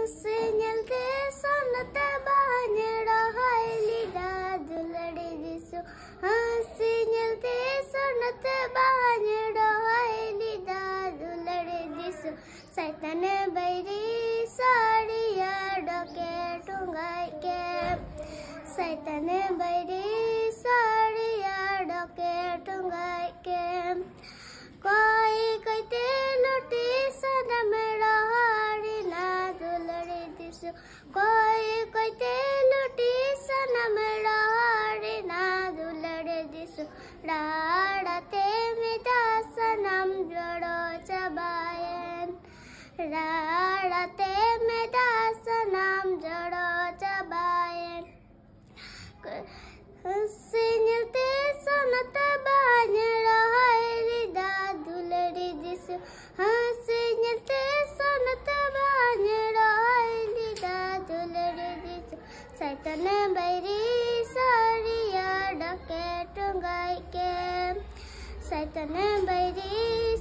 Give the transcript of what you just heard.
Señalte sonate bañera hailida duladi disu. Señalte sonate bañera hailida duladi disu. Saitane bairi sariya doke tungai ke. Saitane bairi sariya doke tungai ke. Koi kaite loti sana mera hari na duladi disu. Koi kaite loti sana mera hari na duladi disu. Radate mita sanam jodo chabayen. Radate mita sanam jodo chabayen. Señalte sonate bañera hailida duladi disu. Señalte sonate bañera hailida duladi disu. Saitane bairi sariya doke tungai ke. Saitane bairi